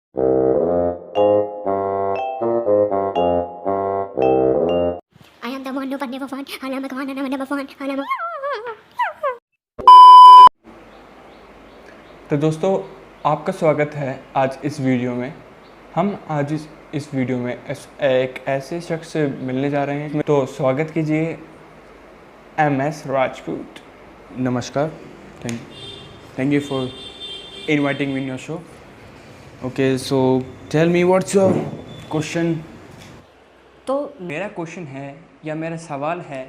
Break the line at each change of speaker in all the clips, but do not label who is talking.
I am the one who but never fun. I am a con and I'm never fun. I am a...
तो दोस्तों, आपका स्वागत है आज इस वीडियो में। हम आज इस वीडियो में एक ऐसे शख्स से मिलने जा रहे हैं। तो स्वागत कीजिए MS Rajput.
Namaskar. Thank you for inviting me in your show. Okay, so tell me what's your question.
तो मेरा क्वेश्चन है या मेरा सवाल है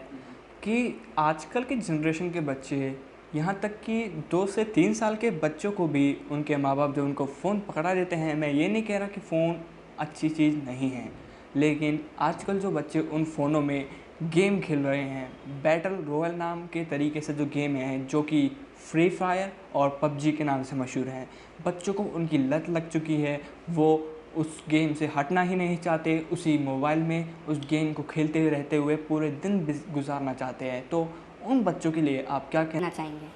कि आजकल के जनरेशन के बच्चे, यहाँ तक कि 2 से 3 साल के बच्चों को भी उनके माँ बाप जो उनको फ़ोन पकड़ा देते हैं। मैं ये नहीं कह रहा कि फ़ोन अच्छी चीज़ नहीं है, लेकिन आजकल जो बच्चे उन फ़ोनों में गेम खेल रहे हैं, बैटल रॉयल नाम के तरीके से जो गेम हैं, जो कि फ्री फायर और PUBG के नाम से मशहूर हैं, बच्चों को उनकी लत लग चुकी है। वो उस गेम से हटना ही नहीं चाहते, उसी मोबाइल में उस गेम को खेलते हुए रहते हुए पूरे दिन गुजारना चाहते हैं। तो उन बच्चों के लिए आप क्या कहना चाहेंगे?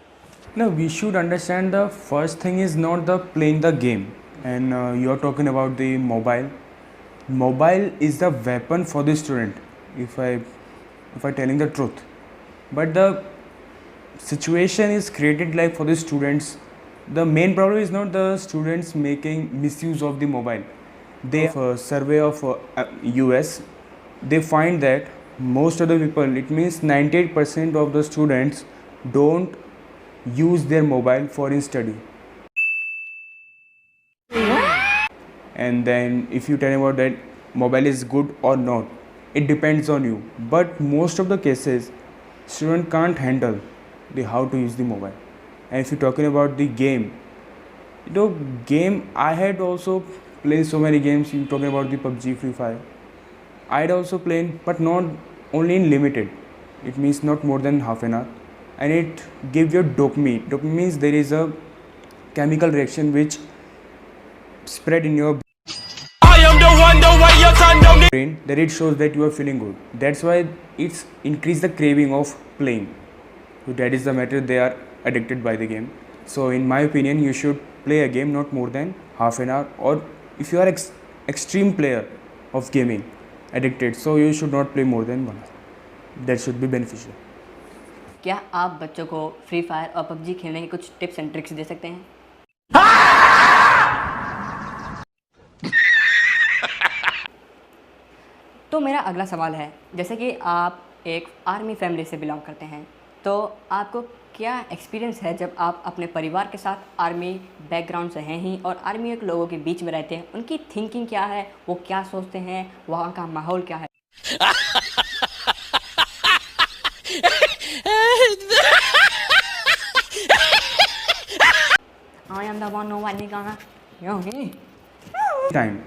No, we should understand the first thing is not the playing the game, and you are talking about the mobile. Mobile is the weapon for the student, if I telling the truth. But the situation is created like for the students. The main problem is not the students making misuse of the mobile. They have a survey of US. They find that most of the people, it means 98% of the students don't use their mobile for in study. And then if you tell about that mobile is good or not, it depends on you. But most of the cases, student can't handle the how to use the mobile. And if you're talking about the game, game I had also played so many games. You're talking about the PUBG, Free Fire. I'd also played, but not only in limited. It means not more than half an hour, and it gives you dopamine. Dopamine means there is a chemical reaction which spread in your brain, that it shows that you are feeling good. That's why it's increase the craving of playing. So that is the matter, they are addicted by the game. So in my opinion, you should play a game not more than half an hour, or if you are extreme player of gaming addicted, so you should not play more than 1 hour. That should be beneficial.
क्या आप बच्चों को free fire और PUBG खेलने के कुछ tips and tricks दे सकते हैं? तो मेरा अगला सवाल है, जैसे कि आप एक आर्मी फैमिली से बिलोंग करते हैं, तो आपको क्या एक्सपीरियंस है जब आप अपने परिवार के साथ आर्मी बैकग्राउंड से हैं ही और आर्मी के लोगों के बीच में रहते हैं? उनकी थिंकिंग क्या है, वो क्या सोचते हैं, वहाँ का माहौल क्या है? I am the one who wants to
Time,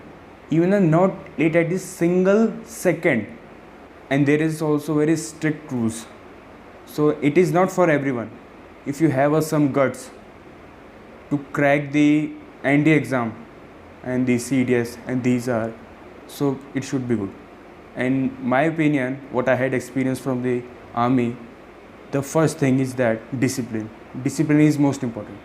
even a not late at this single second, and there is also very strict rules. So it is not for everyone. If you have some guts to crack the ND exam and the CDS, and these are, so it should be good. And my opinion, what I had experienced from the army, the first thing is that discipline. Discipline is most important.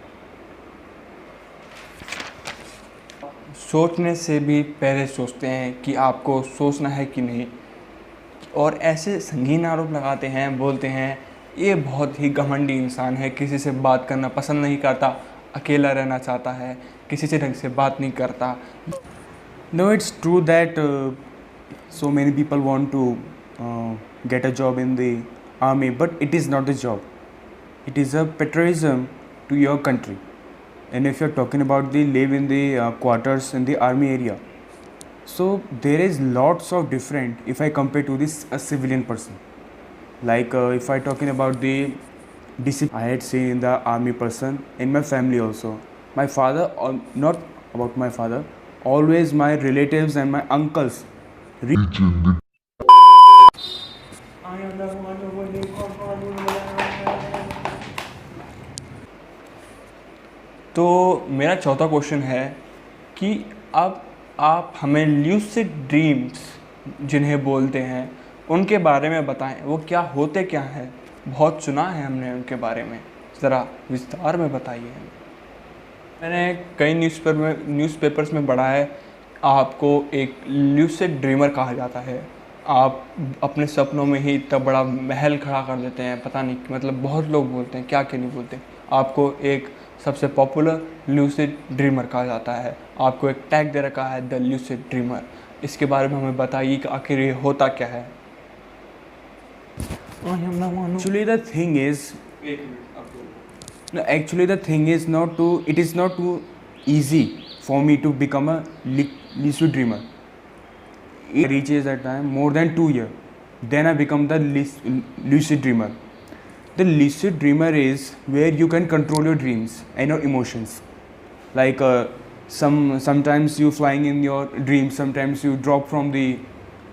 सोचने से भी पहले सोचते हैं कि आपको सोचना है कि नहीं, और ऐसे संगीन आरोप लगाते हैं, बोलते हैं ये बहुत ही घमंडी इंसान है, किसी से बात करना पसंद नहीं करता, अकेला रहना चाहता है, किसी से ढंग से बात नहीं करता।
No, it's true that so many people want to get a job in the army, but it is not the job. It is a patriotism to your country. And if you're talking about the live in the quarters in the army area, so there is lots of different if I compare to this a civilian person. Like if I talking about the discipline I had seen in the army person, in my family also. My father, not about my father, always my relatives and my uncles.
तो मेरा चौथा question है कि अब आप हमें lucid dreams जिन्हें बोलते हैं उनके बारे में बताएं, वो क्या होते क्या हैं? बहुत सुना है हमने उनके बारे में, ज़रा विस्तार में बताइए हमें। मैंने कई न्यूज़पेपर्स में पढ़ा है, आपको एक ल्यूसिड ड्रीमर कहा जाता है। आप अपने सपनों में ही इतना बड़ा महल खड़ा कर देते हैं, पता नहीं मतलब बहुत लोग बोलते हैं, क्या नहीं बोलते। आपको एक सबसे पॉपुलर ल्यूसिड ड्रीमर कहा जाता है, आपको एक टैग दे रखा है द ल्यूसिड ड्रीमर। इसके बारे में हमें बताइए कि आखिर ये होता क्या है।
Actually, the thing is, no, actually the thing is it is not too easy for me to become a lucid dreamer. It reaches that time more than 2 years, then I become the lucid dreamer. The lucid dreamer is where you can control your dreams and your emotions. Like sometimes you flying in your dreams, sometimes you drop from the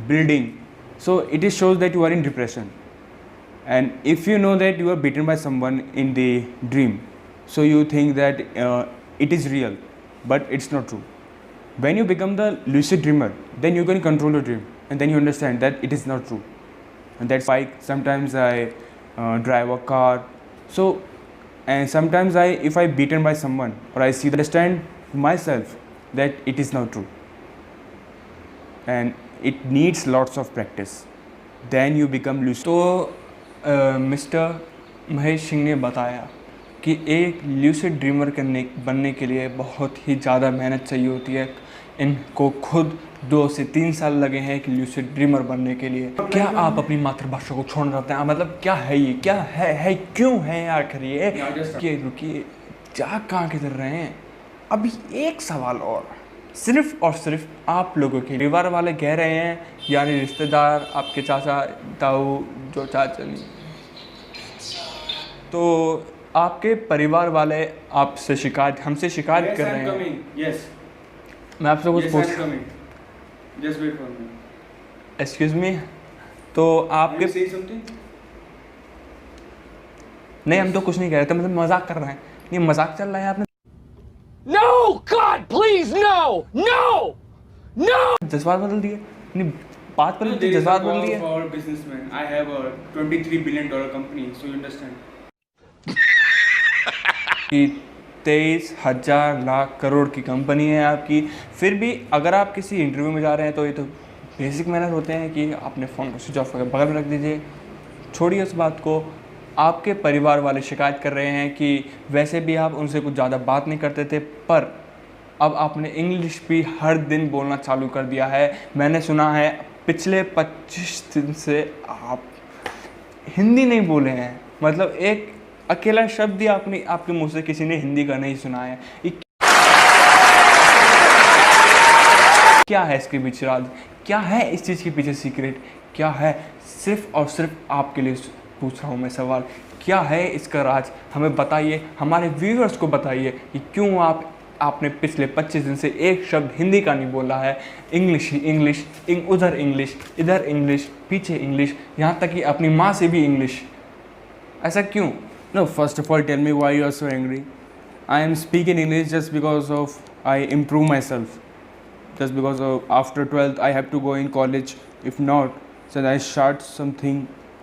building. So it is shows that you are in depression. And if you know that you are beaten by someone in the dream, so you think that it is real, but it's not true. When you become the lucid dreamer, then you can control your dream, and then you understand that it is not true. And that's why sometimes I drive a car. So, and sometimes if I beaten by someone or I see understand myself that it is not true, and it needs lots of practice. Then you become lucid.
तो mister Mahesh Singh ने बताया कि एक lucid dreamer बनने के लिए बहुत ही ज़्यादा मेहनत चाहिए होती है। इनको खुद 2 से 3 साल लगे हैं एक ल्यूसिड ड्रीमर बनने के लिए। क्या आप अपनी मातृभाषा को छोड़ना चाहते हैं? मतलब क्या है ये, क्या है क्यों है आखिर ये? रुकिए जा कहाँ किधर रहे हैं? अभी एक सवाल और सिर्फ आप लोगों के परिवार वाले कह रहे हैं, यानी रिश्तेदार, आपके चाचा ताऊ जो चाचा नहीं, तो आपके परिवार वाले हमसे शिकायत कर रहे हैं।
Yes.
मैं आपसे कुछ पूछ
Just wait for me.
Excuse me, तो आपके
Say something.
नहीं, हम तो कुछ नहीं कह रहे थे, मतलब मजाक कर रहे हैं। ये मजाक चल रहा है आपने।
No! God, please, no! No! No!
जज्बात बदल दिए, नहीं बात पर जज्बात बदल दिए।
For businessman, I have a $23 billion company, so you understand.
कि 23,000 लाख करोड़ की कंपनी है आपकी, फिर भी अगर आप किसी इंटरव्यू में जा रहे हैं तो ये तो बेसिक मैनर होते हैं कि अपने फ़ोन को स्विच ऑफ करके बगल में रख दीजिए। छोड़िए उस बात को। आपके परिवार वाले शिकायत कर रहे हैं कि वैसे भी आप उनसे कुछ ज़्यादा बात नहीं करते थे, पर अब आपने इंग्लिश भी हर दिन बोलना चालू कर दिया है। मैंने सुना है पिछले 25 दिन से आप हिंदी नहीं बोले हैं, मतलब एक अकेला शब्द ही आपके मुंह से किसी ने हिंदी का नहीं सुना है। क्या है इसके पीछे राज? क्या है इस चीज़ के पीछे सीक्रेट? क्या है? सिर्फ और सिर्फ आपके लिए पूछ रहा हूँ मैं सवाल, क्या है इसका राज? हमें बताइए, हमारे व्यूअर्स को बताइए कि क्यों आपने पिछले 25 दिन से एक शब्द हिंदी का नहीं बोला है। इंग्लिश ही इंग्लिश, उधर इंग्लिश, इधर इंग्लिश, पीछे इंग्लिश, यहाँ तक कि अपनी माँ से भी इंग्लिश। ऐसा क्यों?
No, first of all, tell me why you are so angry. I am speaking English just because of I improve myself. Just because of after 12th I have to go in college. If not, then I start something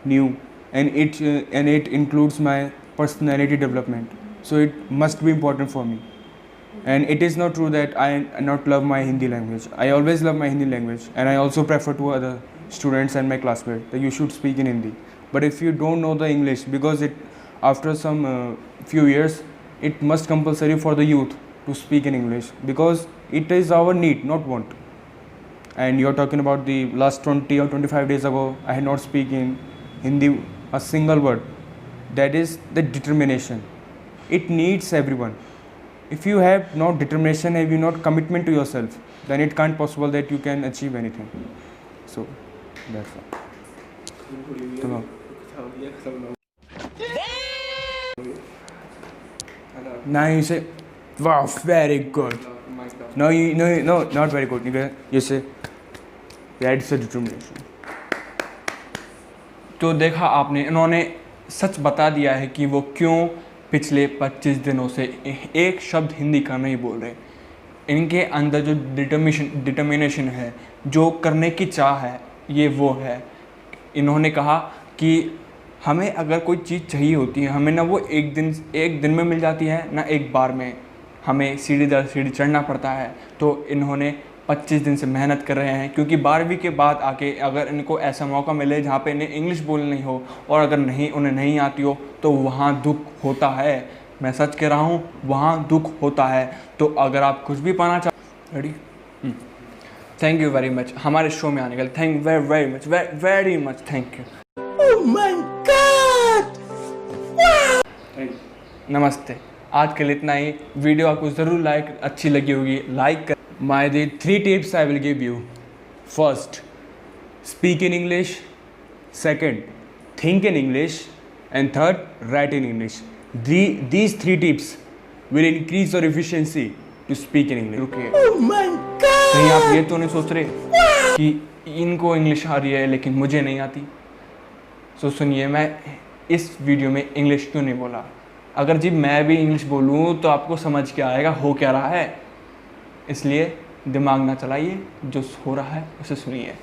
new, and it includes my personality development. So it must be important for me. And it is not true that I not love my Hindi language. I always love my Hindi language, and I also prefer to other students and my classmates that you should speak in Hindi. But if you don't know the English, because after some few years, it must compulsory for the youth to speak in English, because it is our need, not want. And you're talking about the last 20 or 25 days ago, I had not speaking Hindi a single word. That is the determination. It needs everyone. If you have not determination, have you not commitment to yourself, then it can't possible that you can achieve anything. So that's all. Come on. Now you say, wow, very good. No, not very good. You say, that's a determination.
तो देखा आपने, इन्होंने सच बता दिया है कि वो क्यों पिछले 25 दिनों से एक शब्द हिंदी का नहीं बोल रहे। इनके अंदर जो डिटर्मिनेशन है, जो करने की चाह है, ये वो है। इन्होंने कहा कि हमें अगर कोई चीज़ चाहिए होती है, हमें ना वो एक दिन में मिल जाती है, ना एक बार में। हमें सीढ़ी दर सीढ़ी चढ़ना पड़ता है। तो इन्होंने 25 दिन से मेहनत कर रहे हैं, क्योंकि 12वीं के बाद आके अगर इनको ऐसा मौका मिले जहाँ पे इन्हें इंग्लिश बोलनी नहीं हो और अगर उन्हें नहीं आती हो तो वहाँ दुख होता है। मैं सच कह रहा हूँ, वहाँ दुख होता है। तो अगर आप कुछ भी पाना ready, thank you very much हमारे शो में आने के लिए। Thank very much, very much thank you. नमस्ते, आज के लिए इतना ही। वीडियो आपको ज़रूर अच्छी लगी होगी, लाइक कर।
The 3 tips I will give you. First, speak in English. Second, think in English. And third, write in English. These 3 tips will increase your efficiency to speak in English.
रुकिए, कहीं आप ये तो नहीं सोच रहे कि इनको इंग्लिश आ रही है लेकिन मुझे नहीं आती? सो सुनिए, मैं इस वीडियो में इंग्लिश क्यों नहीं बोला। अगर जी मैं भी इंग्लिश बोलूँ तो आपको समझ क्या आएगा हो क्या रहा है। इसलिए दिमाग ना चलाइए, जो हो रहा है उसे सुनिए।